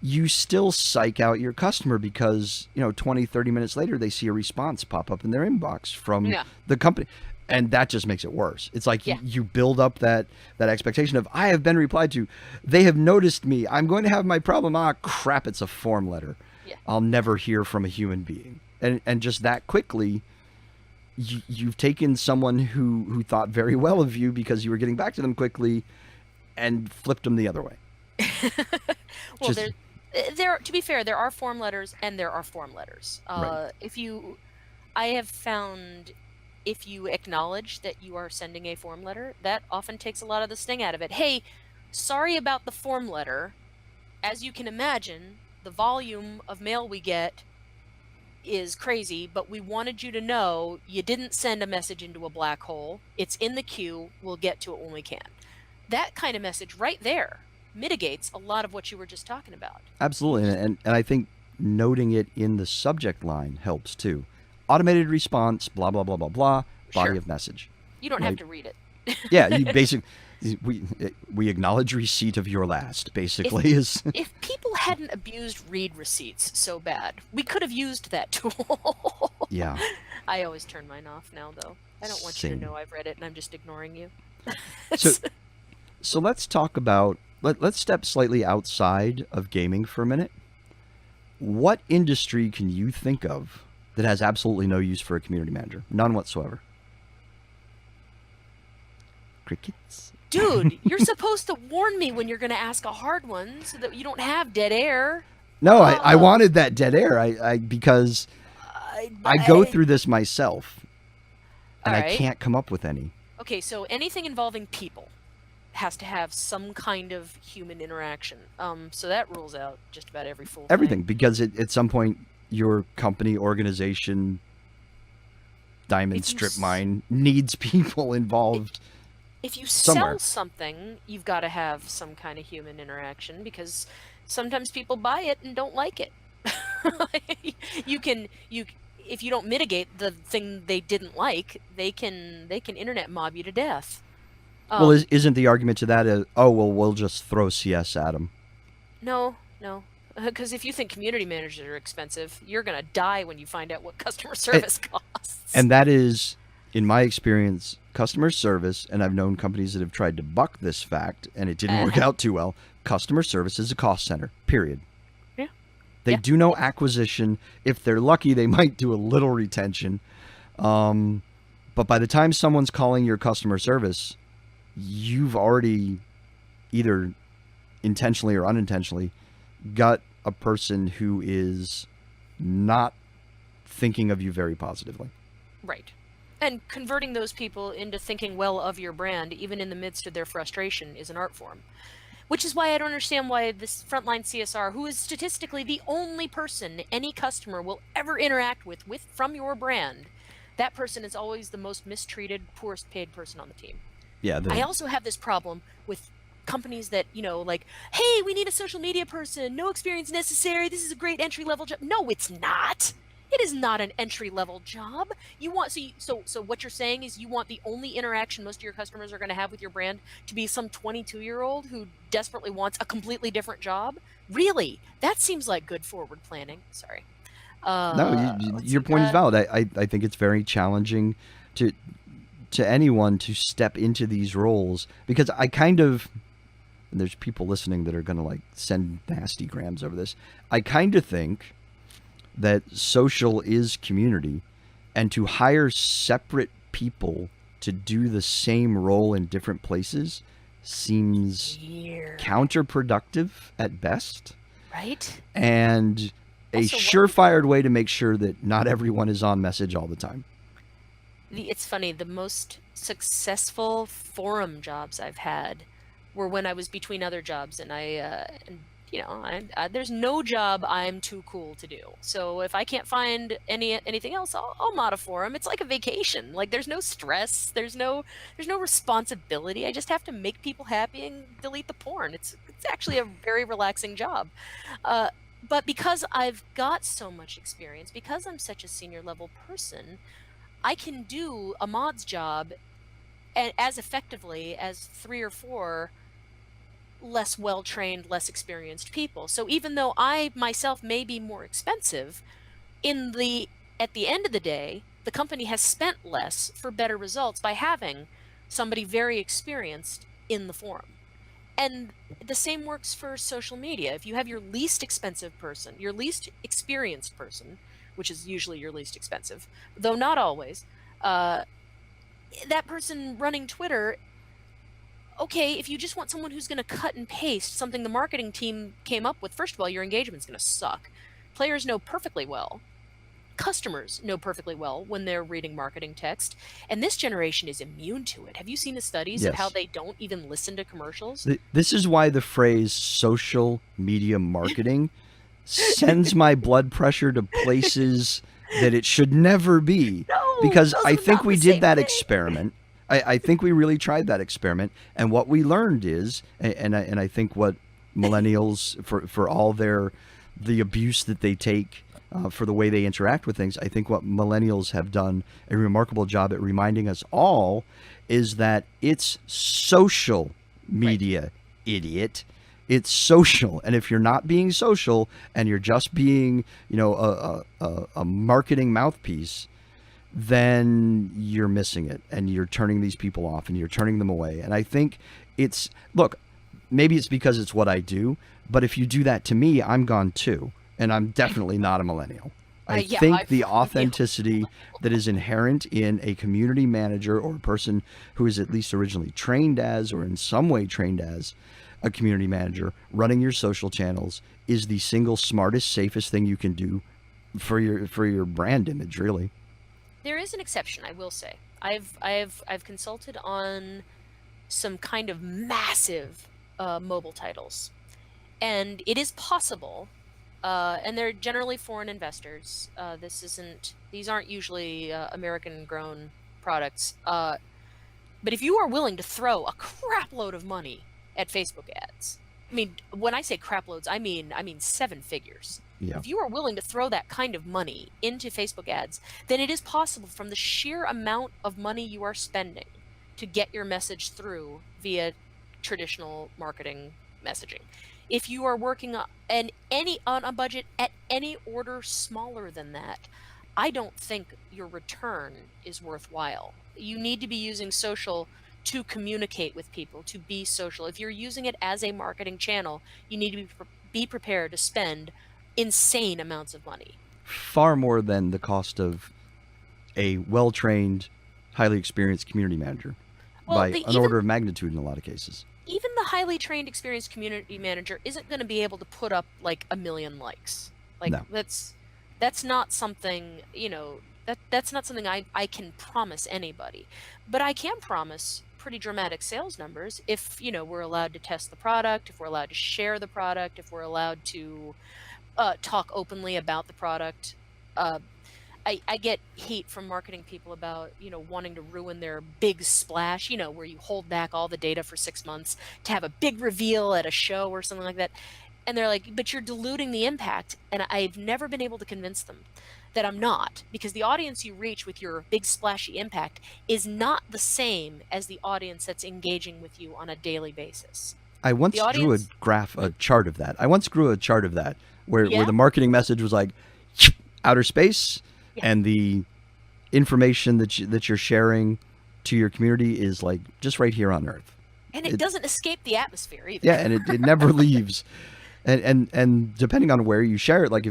You still psych out your customer because 20, 30 minutes later they see a response pop up in their inbox from the company. And that just makes it worse. It's like you build up that expectation of, I have been replied to. They have noticed me. I'm going to have my problem. Crap, it's a form letter. Yeah. I'll never hear from a human being. And just that quickly, you've taken someone who thought very well of you because you were getting back to them quickly and flipped them the other way. Well, to be fair, there are form letters and there are form letters. Right. I have found if you acknowledge that you are sending a form letter, that often takes a lot of the sting out of it. Hey, sorry about the form letter. As you can imagine, the volume of mail we get is crazy, but we wanted you to know you didn't send a message into a black hole. It's in the queue. We'll get to it when we can. That kind of message right there mitigates a lot of what you were just talking about. Absolutely. And I think noting it in the subject line helps too. Automated response, blah, blah, blah, blah, blah, body of message. You don't have to read it. Yeah, you basically, we acknowledge receipt of your last, basically. If people hadn't abused read receipts so bad, we could have used that tool. Yeah. I always turn mine off now, though. I don't want you to know I've read it and I'm just ignoring you. So let's talk about let's step slightly outside of gaming for a minute. What industry can you think of that has absolutely no use for a community manager? None whatsoever. Crickets. Dude, you're supposed to warn me when you're going to ask a hard one so that you don't have dead air. No, I wanted that dead air. Because I go through this myself, and I can't come up with any. Okay, so anything involving people has to have some kind of human interaction. So that rules out just about every fool Everything, thing. because at some point your company, organization, diamond strip mine needs people involved. If you somewhere. sell something, you've got to have some kind of human interaction, because sometimes people buy it and don't like it. If you don't mitigate the thing they didn't like, they can internet mob you to death. Well, isn't the argument to that we'll just throw CS at them? No. Because if you think community managers are expensive, you're going to die when you find out what customer service costs. And that is, in my experience, customer service, and I've known companies that have tried to buck this fact, and it didn't work out too well. Customer service is a cost center, period. Yeah. They do no acquisition. If they're lucky, they might do a little retention. But by the time someone's calling your customer service, you've already either intentionally or unintentionally got a person who is not thinking of you very positively. Right. And converting those people into thinking well of your brand, even in the midst of their frustration, is an art form. Which is why I don't understand why this frontline CSR, who is statistically the only person any customer will ever interact with from your brand, that person is always the most mistreated, poorest paid person on the team. Yeah. I also have this problem with companies that, like, hey, we need a social media person, no experience necessary, this is a great entry-level job. No, it's not. It is not an entry-level job. You want so what you're saying is you want the only interaction most of your customers are going to have with your brand to be some 22-year-old who desperately wants a completely different job? Really? That seems like good forward planning. Sorry. No, your point is valid. I think it's very challenging to anyone to step into these roles, because I kind of, and there's people listening that are going to like send nasty grams over this. I kind of think that social is community, and to hire separate people to do the same role in different places seems counterproductive at best. Right? And a surefire way to make sure that not everyone is on message all the time. It's funny, the most successful forum jobs I've had were when I was between other jobs, and there's no job I'm too cool to do. So if I can't find anything else, I'll mod a forum. It's like a vacation. Like, there's no stress, there's no responsibility. I just have to make people happy and delete the porn. It's actually a very relaxing job. But because I've got so much experience, because I'm such a senior level person, I can do a mod's job as effectively as 3 or 4 less well-trained, less experienced people. So even though I myself may be more expensive, at the end of the day, the company has spent less for better results by having somebody very experienced in the forum. And the same works for social media. If you have your least expensive person, your least experienced person, which is usually your least expensive, though not always, that person running Twitter, okay, if you just want someone who's going to cut and paste something the marketing team came up with, first of all, your engagement's going to suck. Players know perfectly well. Customers know perfectly well when they're reading marketing text, and this generation is immune to it. Have you seen the studies of how they don't even listen to commercials? This is why the phrase social media marketing sends my blood pressure to places that it should never be. No, because I think we did that thing. Experiment. I think we really tried that experiment, and what we learned is, and I think what millennials, for all the abuse that they take for the way they interact with things, I think what millennials have done a remarkable job at reminding us all is that it's social media, idiot. It's social, and if you're not being social and you're just being, a marketing mouthpiece, then you're missing it, and you're turning these people off, and you're turning them away. And I think look, maybe it's because it's what I do, but if you do that to me, I'm gone too. And I'm definitely not a millennial. I Yeah, think the authenticity that is inherent in a community manager or a person who is at least originally trained as or in some way trained as a community manager running your social channels is the single smartest, safest thing you can do for your brand image, really. There is an exception, I will say. I've consulted on some kind of massive mobile titles, and it is possible. And they're generally foreign investors. These aren't usually American-grown products. But if you are willing to throw a crap load of money at Facebook ads, I mean, when I say crap loads, I mean 7 figures. Yeah. If you are willing to throw that kind of money into Facebook ads, then it is possible from the sheer amount of money you are spending to get your message through via traditional marketing messaging. If you are working on a budget at any order smaller than that, I don't think your return is worthwhile. You need to be using social to communicate with people, to be social. If you're using it as a marketing channel, you need to be prepared to spend insane amounts of money. Far more than the cost of a well-trained, highly experienced community manager by an order of magnitude in a lot of cases. Even the highly trained, experienced community manager isn't going to be able to put up like 1 million likes. Like No. that's not something, that's not something I can promise anybody. But I can promise pretty dramatic sales numbers if, we're allowed to test the product, if we're allowed to share the product, if we're allowed to talk openly about the product. I get heat from marketing people about, wanting to ruin their big splash, where you hold back all the data for 6 months to have a big reveal at a show or something like that. And they're like, but you're diluting the impact. And I've never been able to convince them that I'm not, because the audience you reach with your big splashy impact is not the same as the audience that's engaging with you on a daily basis. I once drew a chart of that. Where the marketing message was like outer space, and the information that you're sharing to your community is like just right here on Earth. And it doesn't escape the atmosphere either. Yeah, and it never leaves. And depending on where you share it, like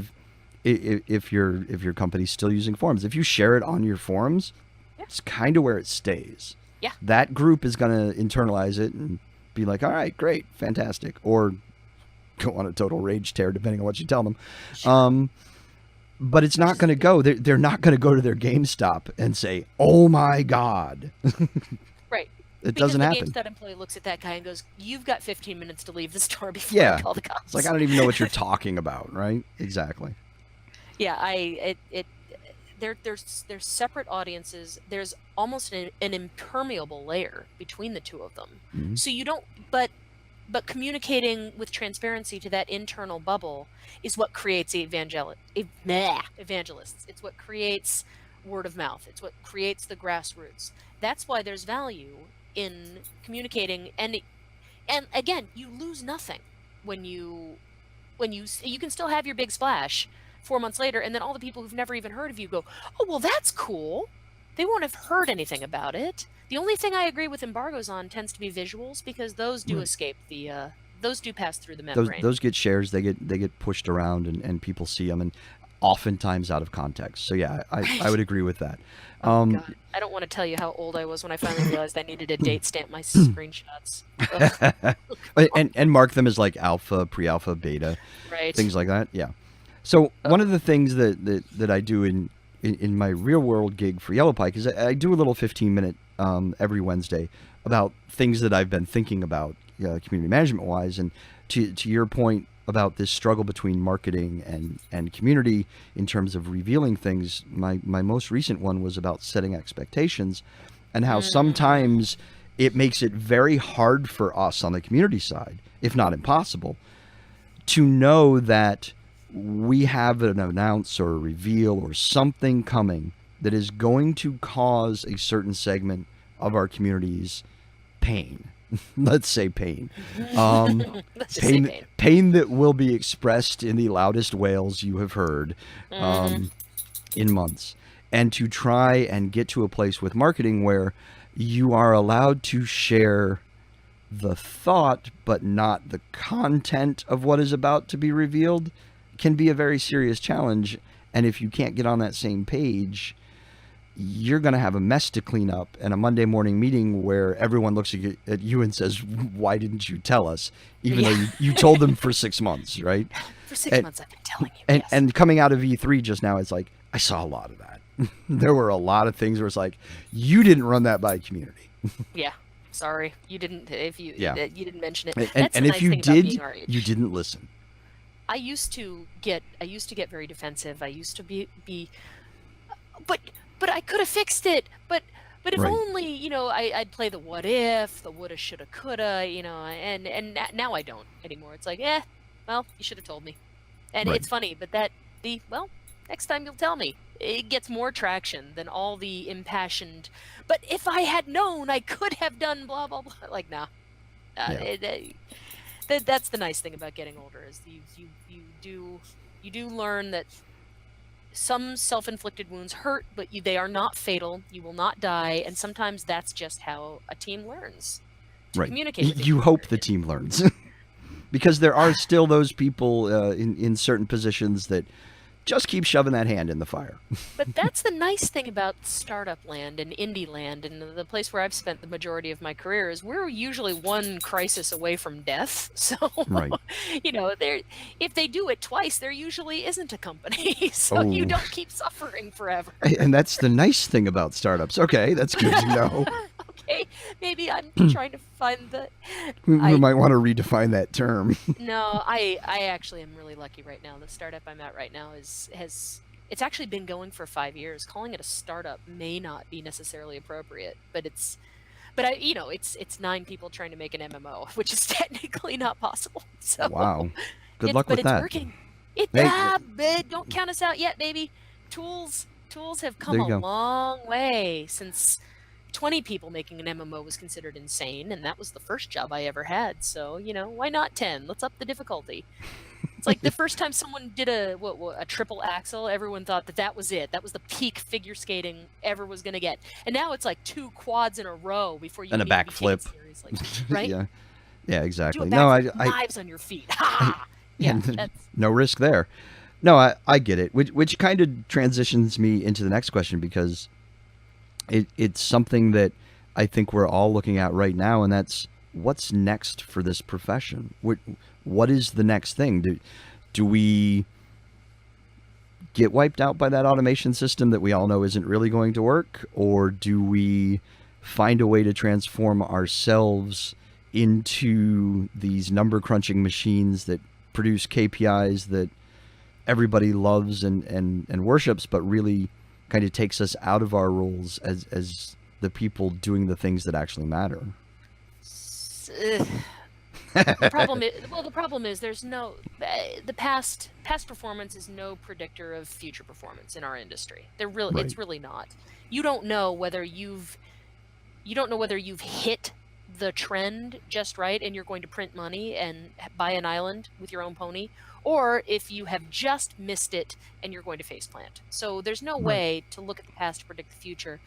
if your company's still using forums, if you share it on your forums, it's kind of where it stays. Yeah. That group is going to internalize it and be like, all right, great, fantastic, or go on a total rage tear depending on what you tell them. Sure. But it's not going to go. They're not going to go to their GameStop and say, "Oh my God." Right. It doesn't happen. Because the GameStop employee looks at that guy and goes, "You've got 15 minutes to leave the store before I call the cops." It's like, I don't even know what you're talking about, right? Exactly. Yeah, there's separate audiences. There's almost an impermeable layer between the two of them. Mm-hmm. So you don't, but communicating with transparency to that internal bubble is what creates evangelists. It's what creates word of mouth. It's what creates the grassroots. That's why there's value in communicating. And again, you lose nothing when you can still have your big splash 4 months later, and then all the people who've never even heard of you go, "Oh, well, that's cool." They won't have heard anything about it. The only thing I agree with embargoes on tends to be visuals, because those do escape those do pass through the membrane. Those get shares. They get pushed around, and people see them, and oftentimes out of context. So yeah, I would agree with that. God. I don't want to tell you how old I was when I finally realized I needed to date stamp my screenshots. and mark them as like alpha, pre-alpha, beta, right? Things like that. Yeah. So one of the things that I do in my real world gig for Yellow Pike is I do a little 15-minute every Wednesday about things that I've been thinking about community management wise. And to your point about this struggle between marketing and community in terms of revealing things, my most recent one was about setting expectations and how sometimes it makes it very hard for us on the community side, if not impossible, to know that we have an announce or a reveal or something coming that is going to cause a certain segment of our community's pain. Let's say pain. Pain that will be expressed in the loudest wails you have heard in months. And to try and get to a place with marketing where you are allowed to share the thought but not the content of what is about to be revealed can be a very serious challenge. And if you can't get on that same page, you're going to have a mess to clean up, and a Monday morning meeting where everyone looks at you and says, why didn't you tell us? Even though you told them for 6 months, right? For 6 months I've been telling you. And, yes. and coming out of E3 just now, it's like, I saw a lot of that. There were a lot of things where it's like, you didn't run that by community. Yeah. Sorry. You didn't, if you, you didn't mention it. And That's the if nice you thing about did, being our age. you didn't listen. I used to get very defensive. I used to be but I could have fixed it. But if Right. only, I'd play the what if, the woulda, shoulda, coulda, and now I don't anymore. It's like, well, you should have told me. And Right. it's funny, but next time you'll tell me. It gets more traction than all the impassioned, but if I had known, I could have done blah, blah, blah. Like, nah. That's the nice thing about getting older is you do learn that some self-inflicted wounds hurt, but they are not fatal. You will not die, and sometimes that's just how a team learns to communicate with each You other. hope the team learns. Because there are still those people in certain positions that just keep shoving that hand in the fire. But that's the nice thing about startup land and indie land, and the place where I've spent the majority of my career is we're usually one crisis away from death. So, Right. if they do it twice, there usually isn't a company. So you don't keep suffering forever. And that's the nice thing about startups. Okay, that's good to know. Okay, maybe I'm trying to find the... We might want to redefine that term. No, I actually am really lucky right now. The startup I'm at right now it's actually been going for 5 years. Calling it a startup may not be necessarily appropriate, but it's 9 people trying to make an MMO, which is technically not possible. So Wow. Good luck with that. But it's working. Don't count us out yet, baby. Tools have come a long way since 20 people making an MMO was considered insane, and that was the first job I ever had. So, why not 10? Let's up the difficulty. It's like the first time someone did a triple axel, everyone thought that was it. That was the peak figure skating ever was going to get. And now it's like 2 quads in a row before you and a backflip. Seriously, right? Yeah, exactly. Do a backflip, knives on your feet. Ha! Yeah, no risk there. No, I get it. Which kind of transitions me into the next question, because it's something that I think we're all looking at right now, and that's what's next for this profession. What is the next thing? Do we get wiped out by that automation system that we all know isn't really going to work, or do we find a way to transform ourselves into these number crunching machines that produce KPIs that everybody loves and worships, but really kind of takes us out of our roles as the people doing the things that actually matter? The problem is there's no the past performance is no predictor of future performance in our industry. It's really not. You don't know whether you've hit the trend just right and you're going to print money and buy an island with your own pony, or if you have just missed it and you're going to faceplant. So there's no way to look at the past to predict the future.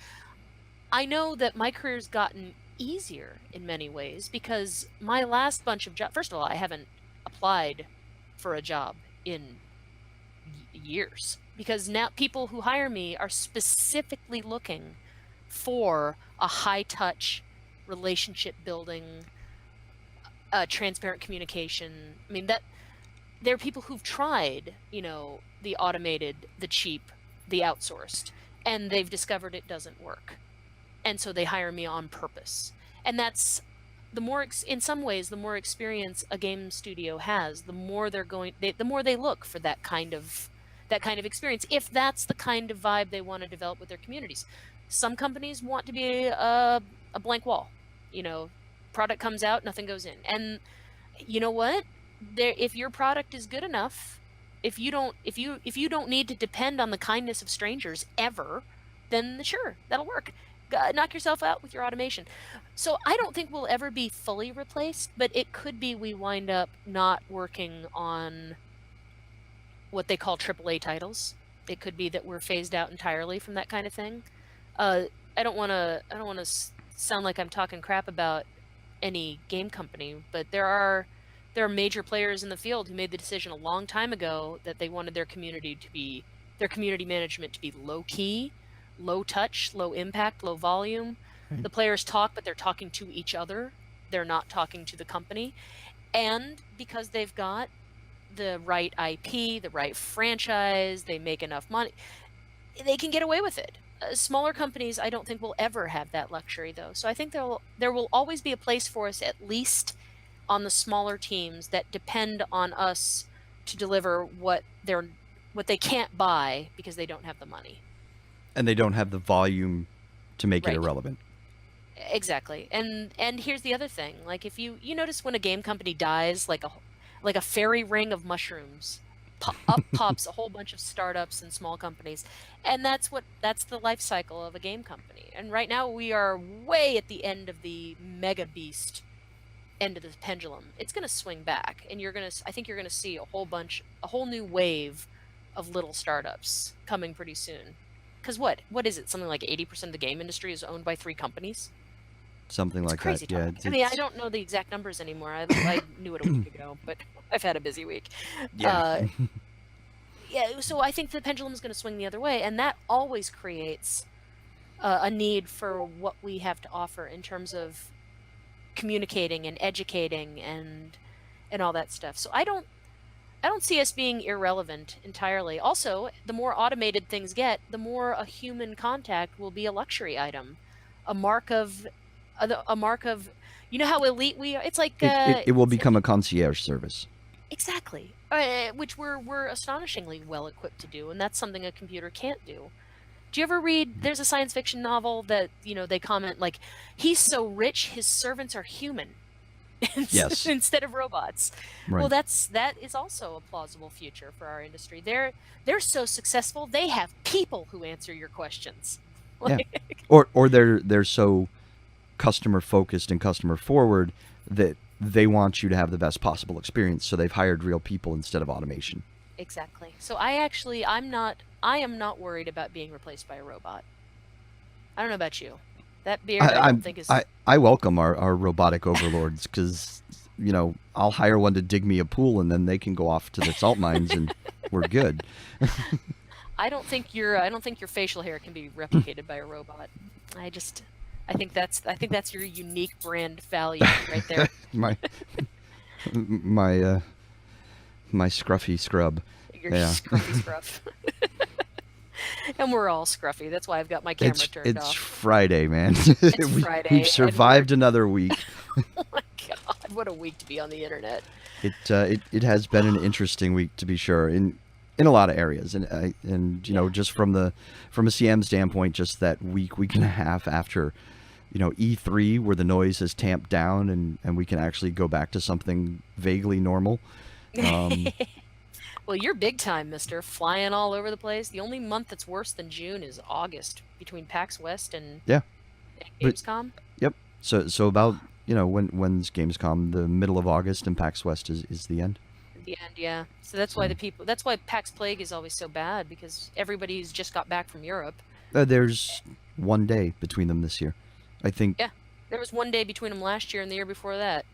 I know that my career's gotten easier in many ways because my last bunch of jobs, first of all, I haven't applied for a job in years because now people who hire me are specifically looking for a high-touch relationship building, transparent communication. I mean, that there are people who've tried, the automated, the cheap, the outsourced, and they've discovered it doesn't work. And so they hire me on purpose. And that's in some ways, the more experience a game studio has, the more the more they look for that kind of experience, if that's the kind of vibe they want to develop with their communities. Some companies want to be a blank wall. Product comes out, nothing goes in. And you know what? If your product is good enough, if you don't need to depend on the kindness of strangers ever, then sure, that'll work. Knock yourself out with your automation. So I don't think we'll ever be fully replaced, but it could be we wind up not working on what they call AAA titles. It could be that we're phased out entirely from that kind of thing. I don't want to sound like I'm talking crap about any game company, but there are major players in the field who made the decision a long time ago that they wanted their community management to be low key, low touch, low impact, low volume. Right. The players talk, but they're talking to each other. They're not talking to the company. And because they've got the right IP, the right franchise, they make enough money, they can get away with it. Smaller companies, I don't think will ever have that luxury, though. So I think there will always be a place for us, at least on the smaller teams that depend on us to deliver what they can't buy because they don't have the money. And they don't have the volume to make it Right. irrelevant. Exactly. And here's the other thing. Like if you notice when a game company dies, like a fairy ring of mushrooms, up pops a whole bunch of startups and small companies. And that's the life cycle of a game company. And right now we are way at the end of the mega beast end of the pendulum. It's going to swing back, and I think you're going to see a whole new wave of little startups coming pretty soon. Cuz what is it? Something like 80% of the game industry is owned by 3 companies. Something It's like that. crazy Yeah. talk. I mean, I don't know the exact numbers anymore. I knew it a week ago, but I've had a busy week. Yeah. Yeah, so I think the pendulum is going to swing the other way, and that always creates a need for what we have to offer in terms of communicating and educating and all that stuff. So I don't see us being irrelevant entirely. Also, the more automated things get, the more a human contact will be a luxury item, a mark of a mark of you know how elite we are. It's like It will become a concierge service. exactly, which we're astonishingly well equipped to do, and that's something a computer can't do. Do you ever read? There's a science fiction novel that they comment like, "He's so rich, his servants are human." Yes. Instead of robots. Well, Right. that is also a plausible future for our industry. They're so successful, they have people who answer your questions. Yeah. Like, Or they're so customer focused and customer forward that they want you to have the best possible experience, so they've hired real people instead of automation. exactly. So I am not worried about being replaced by a robot. I don't know about you. That beard I don't I'm think is I welcome our robotic overlords, because I'll hire one to dig me a pool, and then they can go off to the salt mines, and we're good. I don't think your facial hair can be replicated by a robot. I just I think that's your unique brand value right there. my my my scruffy scrub. Your Yeah. scruffy scruff. And we're all scruffy. That's why I've got my camera turned It's off. Friday, man. It's Friday, We've and survived another week. Oh my god, what a week to be on the internet. It has been an interesting week, to be sure, in a lot of areas, and Yeah. just from a CM standpoint, just that week and a half after E3, where the noise has tamped down, and we can actually go back to something vaguely normal. Um, Well, you're big time, mister, flying all over the place. The only month that's worse than June is August between PAX West and yeah, but Gamescom. yep. So about when's Gamescom? The middle of August, and PAX West is the end. At the end, yeah. So that's why PAX Plague is always so bad, because everybody's just got back from Europe. There's one day between them this year, I think. Yeah. There was one day between them last year and the year before that.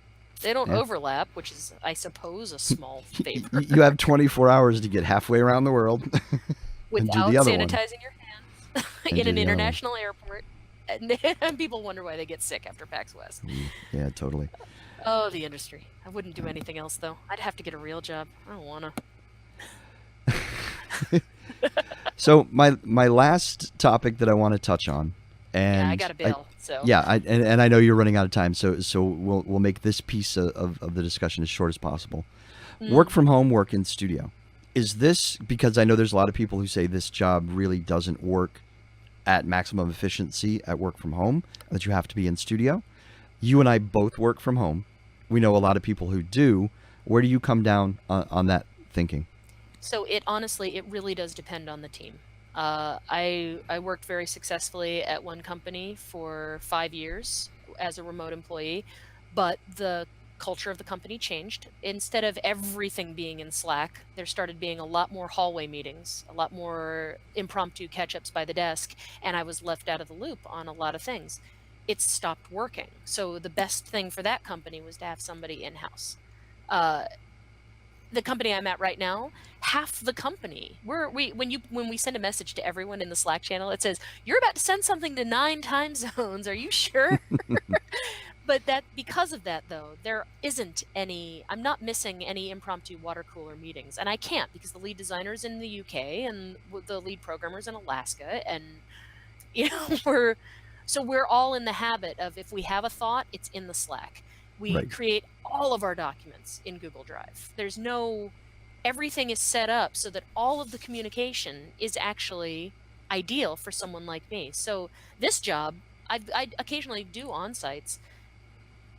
They don't Yeah. overlap, which is, I suppose, a small favor. You have 24 hours to get halfway around the world and do Without the other one. sanitizing your hands And in do an the other one. international airport. And people wonder why they get sick after PAX West. Yeah, totally. Oh, the industry. I wouldn't do anything else, though. I'd have to get a real job. I don't want to. So my last topic that I want to touch on, and Yeah, I got a bill, so. yeah, and I know you're running out of time, so we'll make this piece of the discussion as short as possible. Work from home, work in studio. Is this because I know there's a lot of people who say this job really doesn't work at maximum efficiency at work from home, that you have to be in studio? You and I both work from home. We know a lot of people who do. Where do you come down on that thinking? So it really does depend on the team. I worked very successfully at one company for 5 years as a remote employee, but the culture of the company changed. Instead of everything being in Slack, there started being a lot more hallway meetings, a lot more impromptu catch-ups by the desk, and I was left out of the loop on a lot of things. it's stopped working. So the best thing for that company was to have somebody in-house. Uh, the company I'm at right now, half the company, when we send a message to everyone in the Slack channel, it says, "You're about to send something to 9 time zones. Are you sure?" But that, because of that though, there isn't any, I'm not missing any impromptu water cooler meetings, and I can't, because the lead designer's in the UK and the lead programmer's in Alaska, and we're all in the habit of, if we have a thought, it's in the Slack. We Right. create all of our documents in Google Drive. Everything is set up so that all of the communication is actually ideal for someone like me. So this job, I occasionally do on-sites,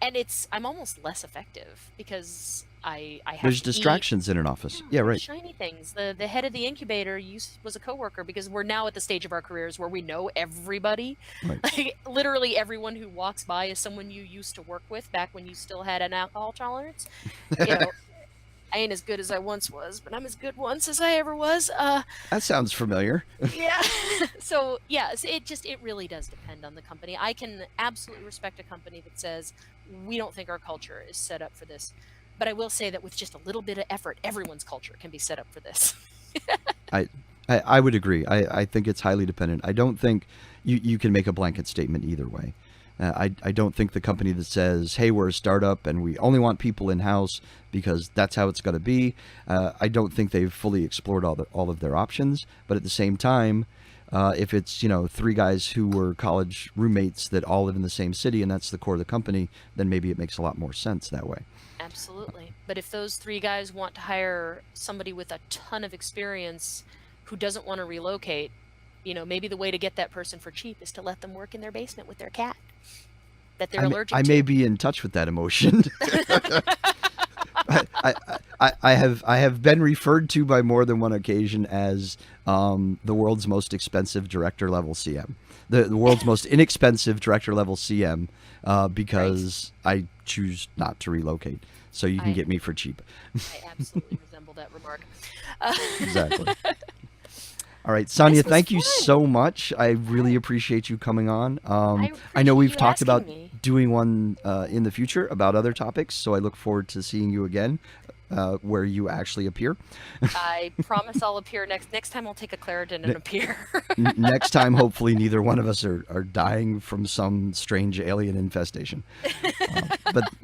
and I'm almost less effective because I have There's to eat. distractions in an office. Yeah, right. Shiny things. The head of the incubator was a coworker, because we're now at the stage of our careers where we know everybody. Right. Like, literally everyone who walks by is someone you used to work with back when you still had an alcohol tolerance. I ain't as good as I once was, but I'm as good once as I ever was. That sounds familiar. Yeah. So yeah, it really does depend on the company. I can absolutely respect a company that says, we don't think our culture is set up for this. But I will say that with just a little bit of effort, everyone's culture can be set up for this. I would agree. I think it's highly dependent. I don't think you can make a blanket statement either way. I don't think the company that says, hey, we're a startup and we only want people in-house because that's how it's going to be, I don't think they've fully explored all of their options. But at the same time, if it's 3 guys who were college roommates that all live in the same city and that's the core of the company, then maybe it makes a lot more sense that way. Absolutely. But if those 3 guys want to hire somebody with a ton of experience who doesn't want to relocate, maybe the way to get that person for cheap is to let them work in their basement with their cat that they're allergic to. I may be in touch with that emotion. I have been referred to by more than one occasion as the world's most expensive director level CM, the world's most inexpensive director level CM, because I choose not to relocate. So you can get me for cheap. I absolutely resemble that remark. Exactly. All right, Sanya, thank you so much. I really appreciate you coming on. I know we've talked about doing one in the future about other topics, so I look forward to seeing you again where you actually appear. I promise I'll appear next time. I'll take a Claritin and appear. Next time, hopefully neither one of us are dying from some strange alien infestation.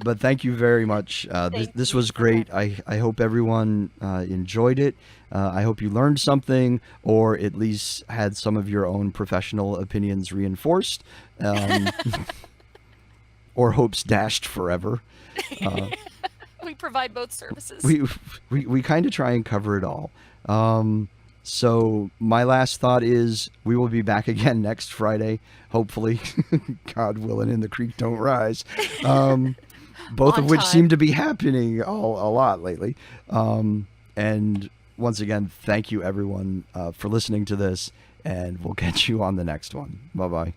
But thank you very much. This was great. I hope everyone enjoyed it. I hope you learned something, or at least had some of your own professional opinions reinforced, or hopes dashed forever. We provide both services. We kind of try and cover it all. So my last thought is we will be back again next Friday, hopefully, God willing, and the creek don't rise. Both of which seem to be happening a lot lately. And once again, thank you everyone for listening to this, and we'll catch you on the next one. Bye-bye.